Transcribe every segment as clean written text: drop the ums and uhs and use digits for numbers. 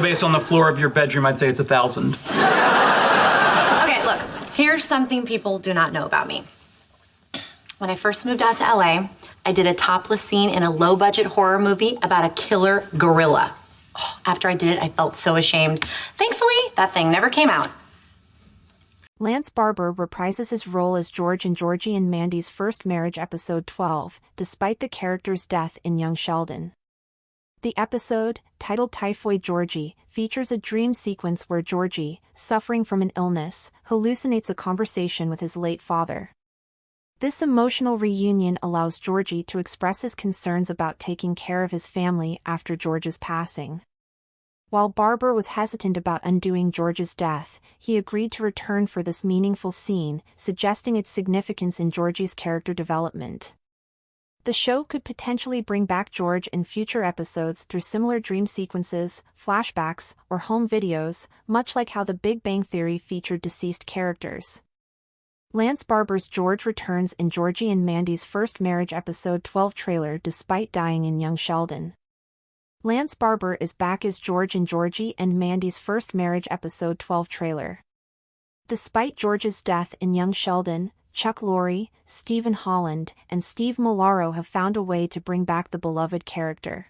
Based on the floor of your bedroom, I'd say it's 1,000. Okay, look, here's something people do not know about me. When I first moved out to LA, I did a topless scene in a low-budget horror movie about a killer gorilla. Oh, after I did it, I felt so ashamed. Thankfully, that thing never came out. Lance Barber reprises his role as George in Georgie and Mandy's First Marriage episode 12, despite the character's death in young Sheldon. The episode, titled Typhoid Georgie, features a dream sequence where Georgie, suffering from an illness, hallucinates a conversation with his late father. This emotional reunion allows Georgie to express his concerns about taking care of his family after George's passing. While Barber was hesitant about undoing George's death, he agreed to return for this meaningful scene, suggesting its significance in Georgie's character development. The show could potentially bring back George in future episodes through similar dream sequences, flashbacks, or home videos, much like how The Big Bang Theory featured deceased characters. Lance Barber's George returns in Georgie and Mandy's First Marriage episode 12 trailer despite dying in young Sheldon. Lance Barber is back as George in Georgie and Mandy's First Marriage episode 12 trailer. Despite George's death in young Sheldon, Chuck Lorre, Stephen Holland, and Steve Molaro have found a way to bring back the beloved character.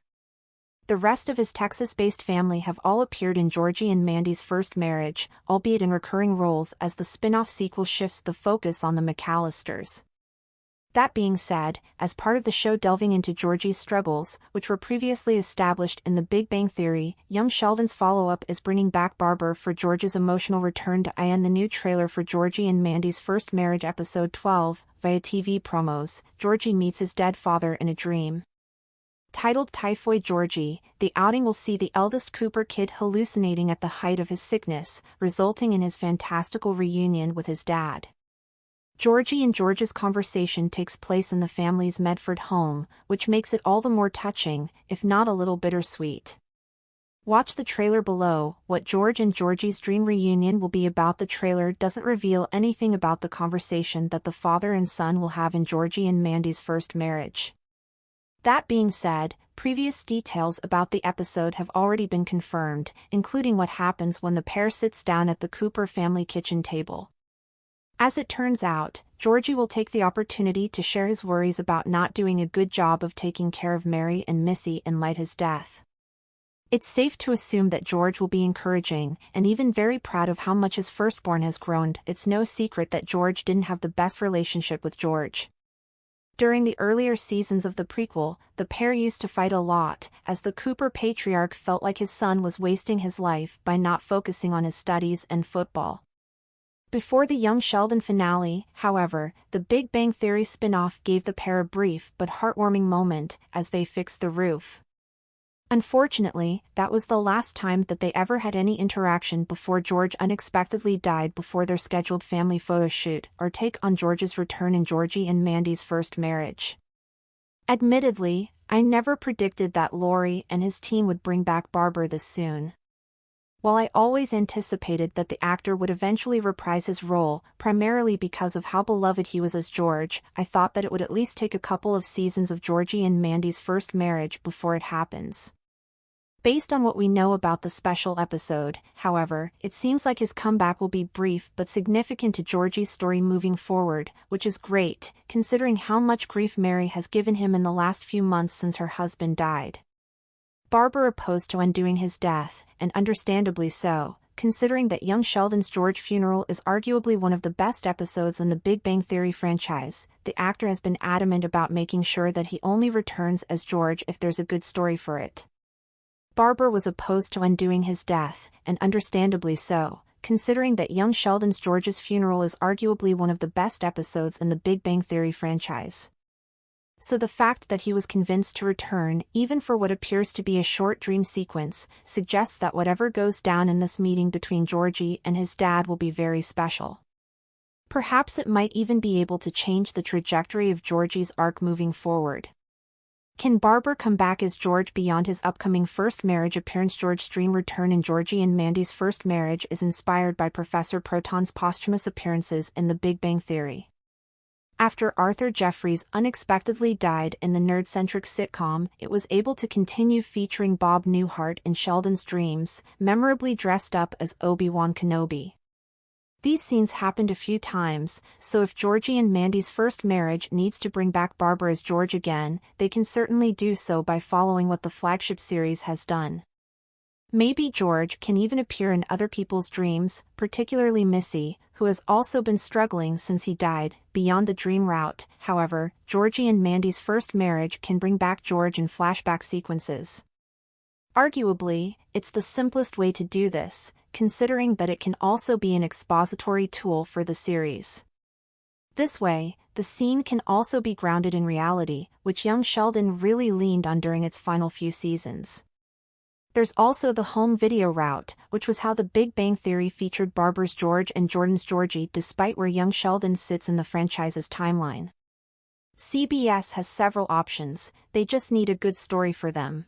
The rest of his Texas-based family have all appeared in Georgie and Mandy's First Marriage, albeit in recurring roles as the spin-off sequel shifts the focus on the McAllisters. That being said, as part of the show delving into Georgie's struggles, which were previously established in The Big Bang Theory, young Sheldon's follow-up is bringing back Barber for George's emotional return to in the new trailer for Georgie and Mandy's First Marriage episode 12, via TV promos, Georgie meets his dead father in a dream. Titled Typhoid Georgie, the outing will see the eldest Cooper kid hallucinating at the height of his sickness, resulting in his fantastical reunion with his dad. Georgie and George's conversation takes place in the family's Medford home, which makes it all the more touching, if not a little bittersweet. Watch the trailer below. What George and Georgie's dream reunion will be about. The trailer doesn't reveal anything about the conversation that the father and son will have in Georgie and Mandy's First Marriage. That being said, previous details about the episode have already been confirmed, including what happens when the pair sits down at the Cooper family kitchen table. As it turns out, Georgie will take the opportunity to share his worries about not doing a good job of taking care of Mary and Missy in light of his death. It's safe to assume that George will be encouraging, and even very proud of how much his firstborn has grown. It's no secret that George didn't have the best relationship with George. During the earlier seasons of the prequel, the pair used to fight a lot, as the Cooper patriarch felt like his son was wasting his life by not focusing on his studies and football. Before the young Sheldon finale, however, the Big Bang Theory spin-off gave the pair a brief but heartwarming moment as they fixed the roof. Unfortunately, that was the last time that they ever had any interaction before George unexpectedly died before their scheduled family photo shoot, or take on George's return in Georgie and Mandy's First Marriage. Admittedly, I never predicted that Lorre and his team would bring back Barber this soon. While I always anticipated that the actor would eventually reprise his role, primarily because of how beloved he was as George, I thought that it would at least take a couple of seasons of Georgie and Mandy's First Marriage before it happens. Based on what we know about the special episode, however, it seems like his comeback will be brief but significant to Georgie's story moving forward, which is great, considering how much grief Mary has given him in the last few months since her husband died. Barber opposed to undoing his death, and understandably so, considering that young Sheldon's George funeral is arguably one of the best episodes in the Big Bang Theory franchise. The actor has been adamant about making sure that he only returns as George if there's a good story for it. Barber was opposed to undoing his death, and understandably so, considering that young Sheldon's George's funeral is arguably one of the best episodes in the Big Bang Theory franchise. So the fact that he was convinced to return, even for what appears to be a short dream sequence, suggests that whatever goes down in this meeting between Georgie and his dad will be very special. Perhaps it might even be able to change the trajectory of Georgie's arc moving forward. Can Barber come back as George beyond his upcoming First Marriage appearance? George's dream return in Georgie and Mandy's First Marriage is inspired by Professor Proton's posthumous appearances in The Big Bang Theory. After Arthur Jeffries unexpectedly died in the nerd-centric sitcom, it was able to continue featuring Bob Newhart in Sheldon's dreams, memorably dressed up as Obi-Wan Kenobi. These scenes happened a few times, so if Georgie and Mandy's first marriage needs to bring back Barber as George again, they can certainly do so by following what the flagship series has done. Maybe George can even appear in other people's dreams, particularly Missy, who has also been struggling since he died. Beyond the dream route, however, Georgie and Mandy's first marriage can bring back George in flashback sequences. Arguably, it's the simplest way to do this, considering that it can also be an expository tool for the series. This way, the scene can also be grounded in reality, which young Sheldon really leaned on during its final few seasons. There's also the home video route, which was how The Big Bang Theory featured Barber's George and Jordan's Georgie despite where young Sheldon sits in the franchise's timeline. CBS has several options, they just need a good story for them.